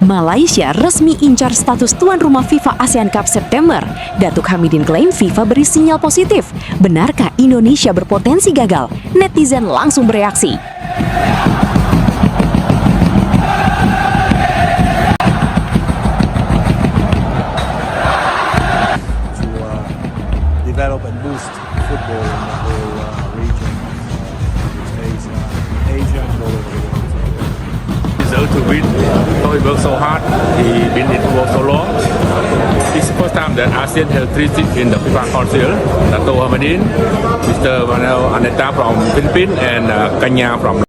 Malaysia resmi incar status tuan rumah FIFA ASEAN Cup September. Datuk Hamidin klaim FIFA beri sinyal positif. Benarkah Indonesia berpotensi gagal? Netizen langsung bereaksi. Develop and boost football in the whole region, space, Asia and all over the world. Deserve to win. He worked so hard. He been in for so long. This is the first time that ASEAN has three seats in the FIFA Council. Dato' Hamidin, Mr. Manuel Aneta from Philippines, and Kanya from.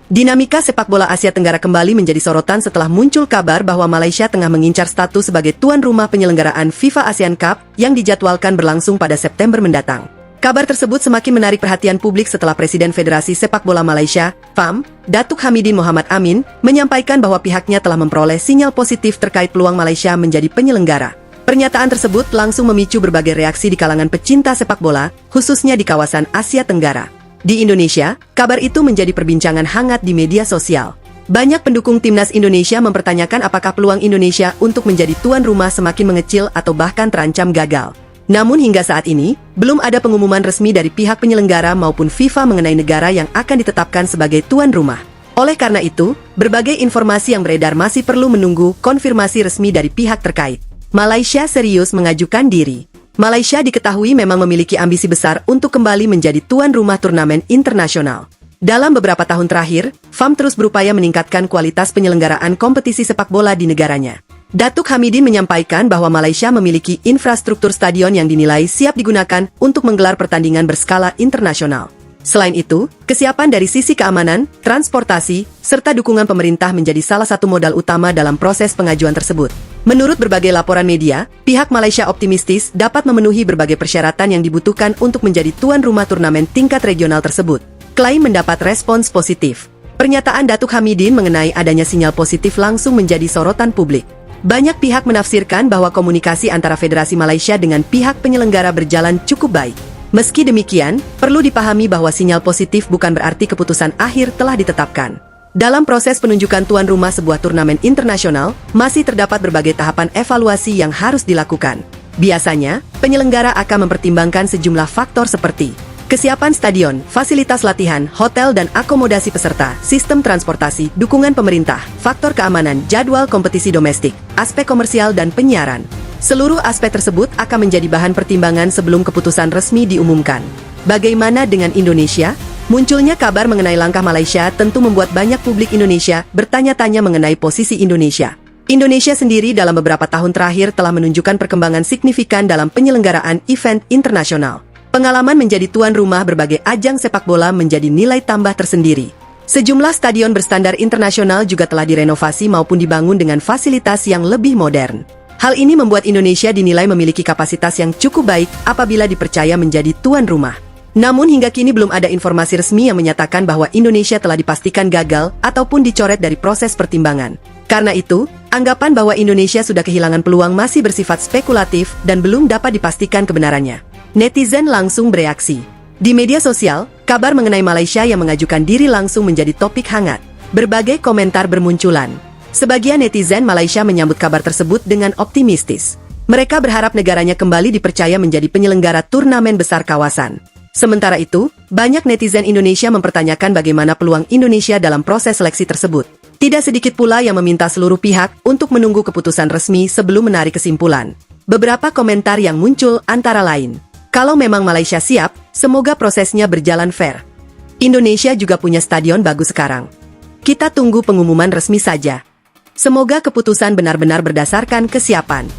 Dinamika sepak bola Asia Tenggara kembali menjadi sorotan setelah muncul kabar bahwa Malaysia tengah mengincar status sebagai tuan rumah penyelenggaraan FIFA ASEAN Cup yang dijadwalkan berlangsung pada September mendatang. Kabar tersebut semakin menarik perhatian publik setelah Presiden Federasi Sepak Bola Malaysia, FAM, Datuk Hamidin Mohamad Amin, menyampaikan bahwa pihaknya telah memperoleh sinyal positif terkait peluang Malaysia menjadi penyelenggara. Pernyataan tersebut langsung memicu berbagai reaksi di kalangan pecinta sepak bola, khususnya di kawasan Asia Tenggara. Di Indonesia, kabar itu menjadi perbincangan hangat di media sosial. Banyak pendukung timnas Indonesia mempertanyakan apakah peluang Indonesia untuk menjadi tuan rumah semakin mengecil atau bahkan terancam gagal. Namun hingga saat ini, belum ada pengumuman resmi dari pihak penyelenggara maupun FIFA mengenai negara yang akan ditetapkan sebagai tuan rumah. Oleh karena itu, berbagai informasi yang beredar masih perlu menunggu konfirmasi resmi dari pihak terkait. Malaysia serius mengajukan diri. Malaysia diketahui memang memiliki ambisi besar untuk kembali menjadi tuan rumah turnamen internasional. Dalam beberapa tahun terakhir, FAM terus berupaya meningkatkan kualitas penyelenggaraan kompetisi sepak bola di negaranya. Datuk Hamidin menyampaikan bahwa Malaysia memiliki infrastruktur stadion yang dinilai siap digunakan untuk menggelar pertandingan berskala internasional. Selain itu, kesiapan dari sisi keamanan, transportasi, serta dukungan pemerintah menjadi salah satu modal utama dalam proses pengajuan tersebut. Menurut berbagai laporan media, pihak Malaysia optimistis dapat memenuhi berbagai persyaratan yang dibutuhkan untuk menjadi tuan rumah turnamen tingkat regional tersebut. Klaim mendapat respons positif. Pernyataan Datuk Hamidin mengenai adanya sinyal positif langsung menjadi sorotan publik. Banyak pihak menafsirkan bahwa komunikasi antara Federasi Malaysia dengan pihak penyelenggara berjalan cukup baik. Meski demikian, perlu dipahami bahwa sinyal positif bukan berarti keputusan akhir telah ditetapkan. Dalam proses penunjukan tuan rumah sebuah turnamen internasional, masih terdapat berbagai tahapan evaluasi yang harus dilakukan. Biasanya, penyelenggara akan mempertimbangkan sejumlah faktor seperti kesiapan stadion, fasilitas latihan, hotel dan akomodasi peserta, sistem transportasi, dukungan pemerintah, faktor keamanan, jadwal kompetisi domestik, aspek komersial dan penyiaran. Seluruh aspek tersebut akan menjadi bahan pertimbangan sebelum keputusan resmi diumumkan. Bagaimana dengan Indonesia? Munculnya kabar mengenai langkah Malaysia tentu membuat banyak publik Indonesia bertanya-tanya mengenai posisi Indonesia. Indonesia sendiri dalam beberapa tahun terakhir telah menunjukkan perkembangan signifikan dalam penyelenggaraan event internasional. Pengalaman menjadi tuan rumah berbagai ajang sepak bola menjadi nilai tambah tersendiri. Sejumlah stadion berstandar internasional juga telah direnovasi maupun dibangun dengan fasilitas yang lebih modern. Hal ini membuat Indonesia dinilai memiliki kapasitas yang cukup baik apabila dipercaya menjadi tuan rumah. Namun hingga kini belum ada informasi resmi yang menyatakan bahwa Indonesia telah dipastikan gagal ataupun dicoret dari proses pertimbangan. Karena itu, anggapan bahwa Indonesia sudah kehilangan peluang masih bersifat spekulatif dan belum dapat dipastikan kebenarannya. Netizen langsung bereaksi. Di media sosial, kabar mengenai Malaysia yang mengajukan diri langsung menjadi topik hangat. Berbagai komentar bermunculan. Sebagian netizen Malaysia menyambut kabar tersebut dengan optimistis. Mereka berharap negaranya kembali dipercaya menjadi penyelenggara turnamen besar kawasan. Sementara itu, banyak netizen Indonesia mempertanyakan bagaimana peluang Indonesia dalam proses seleksi tersebut. Tidak sedikit pula yang meminta seluruh pihak untuk menunggu keputusan resmi sebelum menarik kesimpulan. Beberapa komentar yang muncul antara lain, kalau memang Malaysia siap, semoga prosesnya berjalan fair. Indonesia juga punya stadion bagus sekarang. Kita tunggu pengumuman resmi saja. Semoga keputusan benar-benar berdasarkan kesiapan.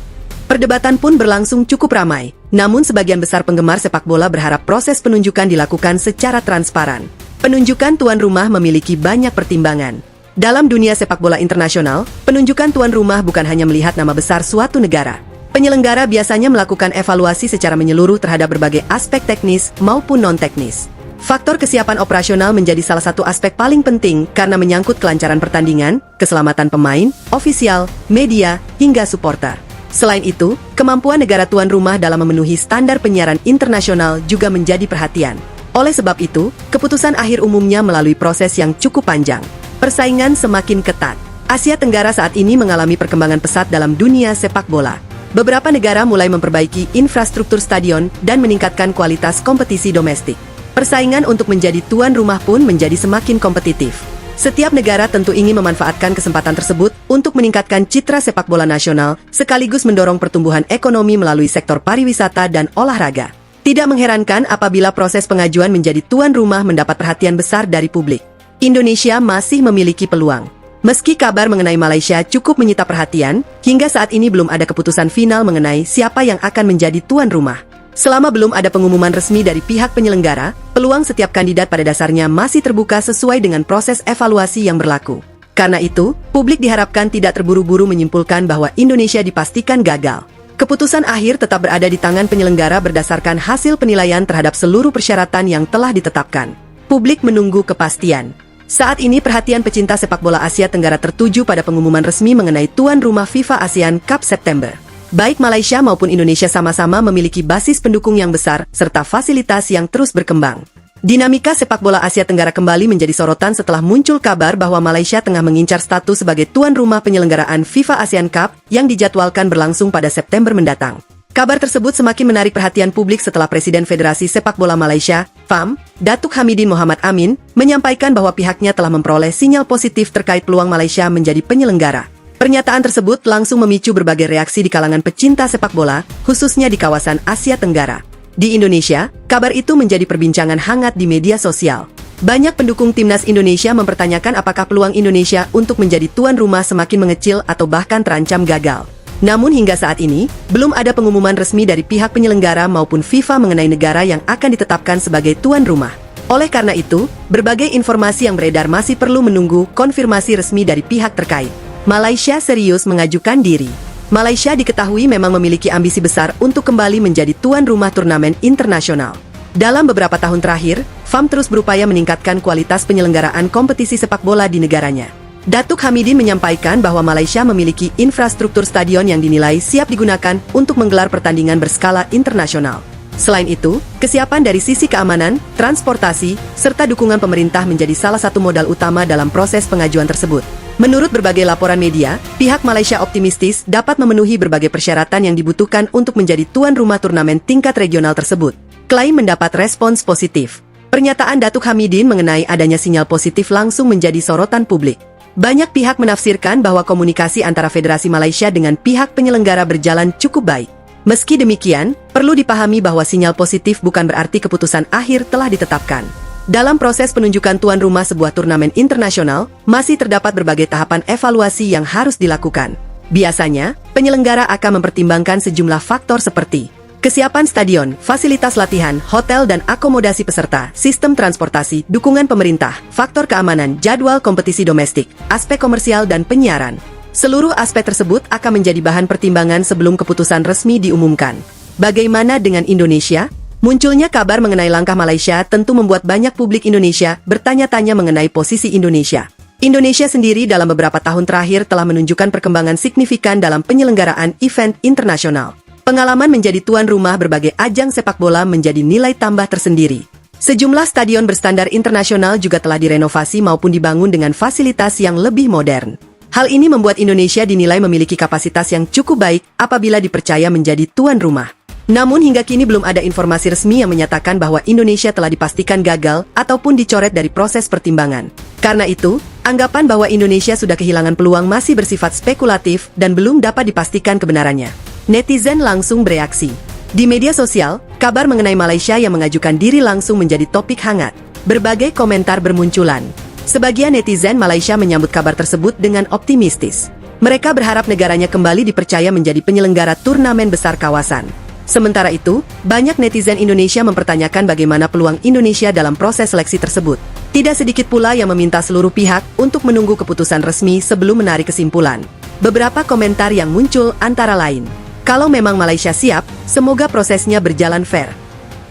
Perdebatan pun berlangsung cukup ramai, namun sebagian besar penggemar sepak bola berharap proses penunjukan dilakukan secara transparan. Penunjukan tuan rumah memiliki banyak pertimbangan. Dalam dunia sepak bola internasional, penunjukan tuan rumah bukan hanya melihat nama besar suatu negara. Penyelenggara biasanya melakukan evaluasi secara menyeluruh terhadap berbagai aspek teknis maupun non-teknis. Faktor kesiapan operasional menjadi salah satu aspek paling penting karena menyangkut kelancaran pertandingan, keselamatan pemain, ofisial, media, hingga supporter. Selain itu, kemampuan negara tuan rumah dalam memenuhi standar penyiaran internasional juga menjadi perhatian. Oleh sebab itu, keputusan akhir umumnya melalui proses yang cukup panjang. Persaingan semakin ketat. Asia Tenggara saat ini mengalami perkembangan pesat dalam dunia sepak bola. Beberapa negara mulai memperbaiki infrastruktur stadion dan meningkatkan kualitas kompetisi domestik. Persaingan untuk menjadi tuan rumah pun menjadi semakin kompetitif. Setiap negara tentu ingin memanfaatkan kesempatan tersebut untuk meningkatkan citra sepak bola nasional, sekaligus mendorong pertumbuhan ekonomi melalui sektor pariwisata dan olahraga. Tidak mengherankan apabila proses pengajuan menjadi tuan rumah mendapat perhatian besar dari publik. Indonesia masih memiliki peluang. Meski kabar mengenai Malaysia cukup menyita perhatian, hingga saat ini belum ada keputusan final mengenai siapa yang akan menjadi tuan rumah. Selama belum ada pengumuman resmi dari pihak penyelenggara, peluang setiap kandidat pada dasarnya masih terbuka sesuai dengan proses evaluasi yang berlaku. Karena itu, publik diharapkan tidak terburu-buru menyimpulkan bahwa Indonesia dipastikan gagal. Keputusan akhir tetap berada di tangan penyelenggara berdasarkan hasil penilaian terhadap seluruh persyaratan yang telah ditetapkan. Publik menunggu kepastian. Saat ini perhatian pecinta sepak bola Asia Tenggara tertuju pada pengumuman resmi mengenai tuan rumah FIFA ASEAN Cup September. Baik Malaysia maupun Indonesia sama-sama memiliki basis pendukung yang besar serta fasilitas yang terus berkembang. Dinamika sepak bola Asia Tenggara kembali menjadi sorotan setelah muncul kabar bahwa Malaysia tengah mengincar status sebagai tuan rumah penyelenggaraan FIFA ASEAN Cup yang dijadwalkan berlangsung pada September mendatang. Kabar tersebut semakin menarik perhatian publik setelah Presiden Federasi Sepak Bola Malaysia, FAM, Datuk Hamidin Mohamad Amin, menyampaikan bahwa pihaknya telah memperoleh sinyal positif terkait peluang Malaysia menjadi penyelenggara. Pernyataan tersebut langsung memicu berbagai reaksi di kalangan pecinta sepak bola, khususnya di kawasan Asia Tenggara. Di Indonesia, kabar itu menjadi perbincangan hangat di media sosial. Banyak pendukung timnas Indonesia mempertanyakan apakah peluang Indonesia untuk menjadi tuan rumah semakin mengecil atau bahkan terancam gagal. Namun hingga saat ini, belum ada pengumuman resmi dari pihak penyelenggara maupun FIFA mengenai negara yang akan ditetapkan sebagai tuan rumah. Oleh karena itu, berbagai informasi yang beredar masih perlu menunggu konfirmasi resmi dari pihak terkait. Malaysia serius mengajukan diri. Malaysia diketahui memang memiliki ambisi besar untuk kembali menjadi tuan rumah turnamen internasional. Dalam beberapa tahun terakhir, FAM terus berupaya meningkatkan kualitas penyelenggaraan kompetisi sepak bola di negaranya. Datuk Hamidin menyampaikan bahwa Malaysia memiliki infrastruktur stadion yang dinilai siap digunakan untuk menggelar pertandingan berskala internasional. Selain itu, kesiapan dari sisi keamanan, transportasi, serta dukungan pemerintah menjadi salah satu modal utama dalam proses pengajuan tersebut. Menurut berbagai laporan media, pihak Malaysia optimistis dapat memenuhi berbagai persyaratan yang dibutuhkan untuk menjadi tuan rumah turnamen tingkat regional tersebut. Klaim mendapat respons positif. Pernyataan Datuk Hamidin mengenai adanya sinyal positif langsung menjadi sorotan publik. Banyak pihak menafsirkan bahwa komunikasi antara Federasi Malaysia dengan pihak penyelenggara berjalan cukup baik. Meski demikian, perlu dipahami bahwa sinyal positif bukan berarti keputusan akhir telah ditetapkan. Dalam proses penunjukan tuan rumah sebuah turnamen internasional, masih terdapat berbagai tahapan evaluasi yang harus dilakukan. Biasanya, penyelenggara akan mempertimbangkan sejumlah faktor seperti kesiapan stadion, fasilitas latihan, hotel dan akomodasi peserta, sistem transportasi, dukungan pemerintah, faktor keamanan, jadwal kompetisi domestik, aspek komersial dan penyiaran. Seluruh aspek tersebut akan menjadi bahan pertimbangan sebelum keputusan resmi diumumkan. Bagaimana dengan Indonesia? Munculnya kabar mengenai langkah Malaysia tentu membuat banyak publik Indonesia bertanya-tanya mengenai posisi Indonesia. Indonesia sendiri dalam beberapa tahun terakhir telah menunjukkan perkembangan signifikan dalam penyelenggaraan event internasional. Pengalaman menjadi tuan rumah berbagai ajang sepak bola menjadi nilai tambah tersendiri. Sejumlah stadion berstandar internasional juga telah direnovasi maupun dibangun dengan fasilitas yang lebih modern. Hal ini membuat Indonesia dinilai memiliki kapasitas yang cukup baik apabila dipercaya menjadi tuan rumah. Namun hingga kini belum ada informasi resmi yang menyatakan bahwa Indonesia telah dipastikan gagal ataupun dicoret dari proses pertimbangan. Karena itu, anggapan bahwa Indonesia sudah kehilangan peluang masih bersifat spekulatif dan belum dapat dipastikan kebenarannya. Netizen langsung bereaksi. Di media sosial, kabar mengenai Malaysia yang mengajukan diri langsung menjadi topik hangat. Berbagai komentar bermunculan. Sebagian netizen Malaysia menyambut kabar tersebut dengan optimistis. Mereka berharap negaranya kembali dipercaya menjadi penyelenggara turnamen besar kawasan. Sementara itu, banyak netizen Indonesia mempertanyakan bagaimana peluang Indonesia dalam proses seleksi tersebut. Tidak sedikit pula yang meminta seluruh pihak untuk menunggu keputusan resmi sebelum menarik kesimpulan. Beberapa komentar yang muncul antara lain, kalau memang Malaysia siap, semoga prosesnya berjalan fair.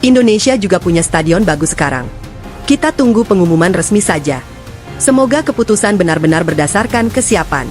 Indonesia juga punya stadion bagus sekarang. Kita tunggu pengumuman resmi saja. Semoga keputusan benar-benar berdasarkan kesiapan.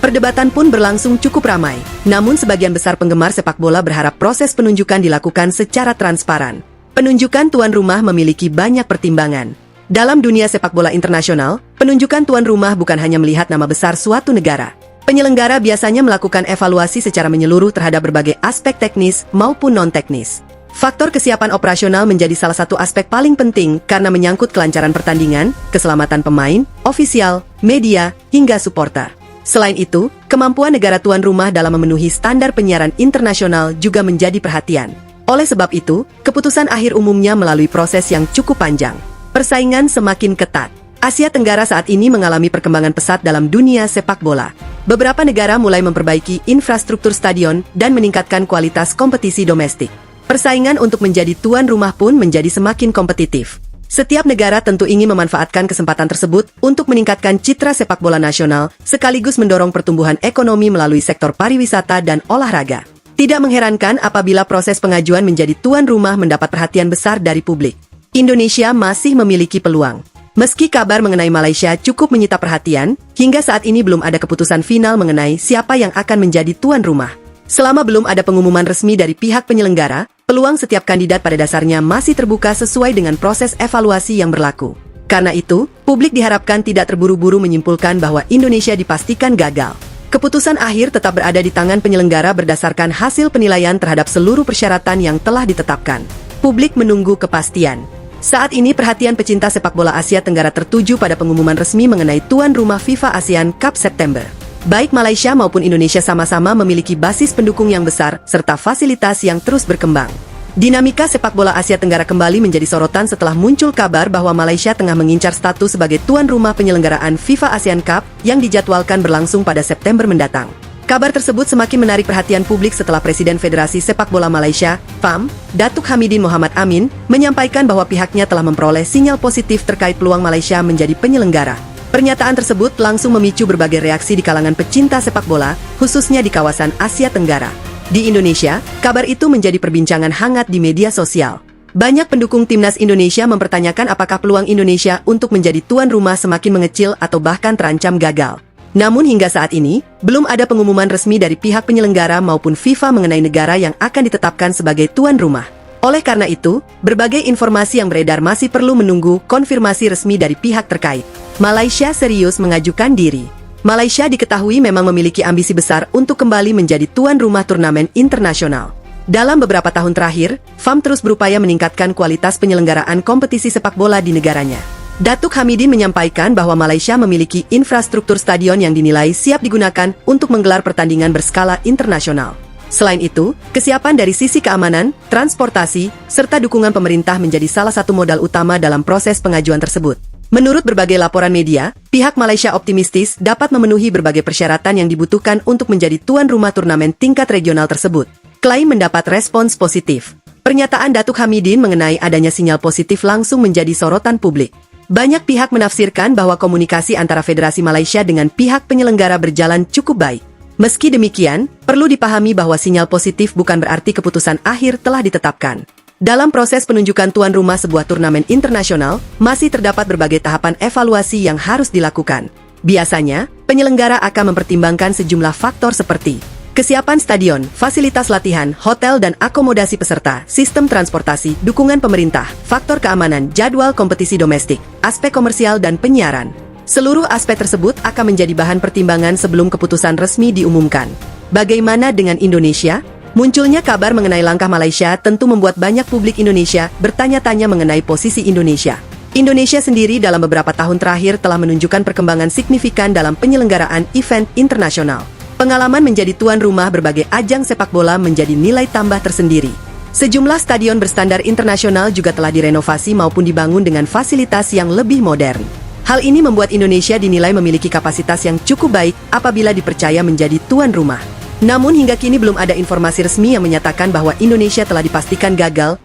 Perdebatan pun berlangsung cukup ramai, namun sebagian besar penggemar sepak bola berharap proses penunjukan dilakukan secara transparan. Penunjukan tuan rumah memiliki banyak pertimbangan. Dalam dunia sepak bola internasional, penunjukan tuan rumah bukan hanya melihat nama besar suatu negara. Penyelenggara biasanya melakukan evaluasi secara menyeluruh terhadap berbagai aspek teknis maupun non-teknis. Faktor kesiapan operasional menjadi salah satu aspek paling penting karena menyangkut kelancaran pertandingan, keselamatan pemain, ofisial, media, hingga supporter. Selain itu, kemampuan negara tuan rumah dalam memenuhi standar penyiaran internasional juga menjadi perhatian. Oleh sebab itu, keputusan akhir umumnya melalui proses yang cukup panjang. Persaingan semakin ketat. Asia Tenggara saat ini mengalami perkembangan pesat dalam dunia sepak bola. Beberapa negara mulai memperbaiki infrastruktur stadion dan meningkatkan kualitas kompetisi domestik. Persaingan untuk menjadi tuan rumah pun menjadi semakin kompetitif. Setiap negara tentu ingin memanfaatkan kesempatan tersebut untuk meningkatkan citra sepak bola nasional, sekaligus mendorong pertumbuhan ekonomi melalui sektor pariwisata dan olahraga. Tidak mengherankan apabila proses pengajuan menjadi tuan rumah mendapat perhatian besar dari publik. Indonesia masih memiliki peluang. Meski kabar mengenai Malaysia cukup menyita perhatian, hingga saat ini belum ada keputusan final mengenai siapa yang akan menjadi tuan rumah. Selama belum ada pengumuman resmi dari pihak penyelenggara, peluang setiap kandidat pada dasarnya masih terbuka sesuai dengan proses evaluasi yang berlaku. Karena itu, publik diharapkan tidak terburu-buru menyimpulkan bahwa Indonesia dipastikan gagal. Keputusan akhir tetap berada di tangan penyelenggara berdasarkan hasil penilaian terhadap seluruh persyaratan yang telah ditetapkan. Publik menunggu kepastian. Saat ini perhatian pecinta sepak bola Asia Tenggara tertuju pada pengumuman resmi mengenai tuan rumah FIFA ASEAN Cup September. Baik Malaysia maupun Indonesia sama-sama memiliki basis pendukung yang besar serta fasilitas yang terus berkembang. Dinamika sepak bola Asia Tenggara kembali menjadi sorotan setelah muncul kabar bahwa Malaysia tengah mengincar status sebagai tuan rumah penyelenggaraan FIFA ASEAN Cup yang dijadwalkan berlangsung pada September mendatang. Kabar tersebut semakin menarik perhatian publik setelah Presiden Federasi Sepak Bola Malaysia, FAM, Datuk Hamidin Mohamad Amin, menyampaikan bahwa pihaknya telah memperoleh sinyal positif terkait peluang Malaysia menjadi penyelenggara. Pernyataan tersebut langsung memicu berbagai reaksi di kalangan pecinta sepak bola, khususnya di kawasan Asia Tenggara. Di Indonesia, kabar itu menjadi perbincangan hangat di media sosial. Banyak pendukung timnas Indonesia mempertanyakan apakah peluang Indonesia untuk menjadi tuan rumah semakin mengecil atau bahkan terancam gagal. Namun hingga saat ini, belum ada pengumuman resmi dari pihak penyelenggara maupun FIFA mengenai negara yang akan ditetapkan sebagai tuan rumah. Oleh karena itu, berbagai informasi yang beredar masih perlu menunggu konfirmasi resmi dari pihak terkait. Malaysia serius mengajukan diri. Malaysia diketahui memang memiliki ambisi besar untuk kembali menjadi tuan rumah turnamen internasional. Dalam beberapa tahun terakhir, FAM terus berupaya meningkatkan kualitas penyelenggaraan kompetisi sepak bola di negaranya. Datuk Hamidin menyampaikan bahwa Malaysia memiliki infrastruktur stadion yang dinilai siap digunakan untuk menggelar pertandingan berskala internasional. Selain itu, kesiapan dari sisi keamanan, transportasi, serta dukungan pemerintah menjadi salah satu modal utama dalam proses pengajuan tersebut. Menurut berbagai laporan media, pihak Malaysia optimistis dapat memenuhi berbagai persyaratan yang dibutuhkan untuk menjadi tuan rumah turnamen tingkat regional tersebut. Klaim mendapat respons positif. Pernyataan Datuk Hamidin mengenai adanya sinyal positif langsung menjadi sorotan publik. Banyak pihak menafsirkan bahwa komunikasi antara Federasi Malaysia dengan pihak penyelenggara berjalan cukup baik. Meski demikian, perlu dipahami bahwa sinyal positif bukan berarti keputusan akhir telah ditetapkan. Dalam proses penunjukan tuan rumah sebuah turnamen internasional, masih terdapat berbagai tahapan evaluasi yang harus dilakukan. Biasanya, penyelenggara akan mempertimbangkan sejumlah faktor seperti kesiapan stadion, fasilitas latihan, hotel dan akomodasi peserta, sistem transportasi, dukungan pemerintah, faktor keamanan, jadwal kompetisi domestik, aspek komersial dan penyiaran. Seluruh aspek tersebut akan menjadi bahan pertimbangan sebelum keputusan resmi diumumkan. Bagaimana dengan Indonesia? Munculnya kabar mengenai langkah Malaysia tentu membuat banyak publik Indonesia bertanya-tanya mengenai posisi Indonesia. Indonesia sendiri dalam beberapa tahun terakhir telah menunjukkan perkembangan signifikan dalam penyelenggaraan event internasional. Pengalaman menjadi tuan rumah berbagai ajang sepak bola menjadi nilai tambah tersendiri. Sejumlah stadion berstandar internasional juga telah direnovasi maupun dibangun dengan fasilitas yang lebih modern. Hal ini membuat Indonesia dinilai memiliki kapasitas yang cukup baik apabila dipercaya menjadi tuan rumah. Namun hingga kini belum ada informasi resmi yang menyatakan bahwa Indonesia telah dipastikan gagal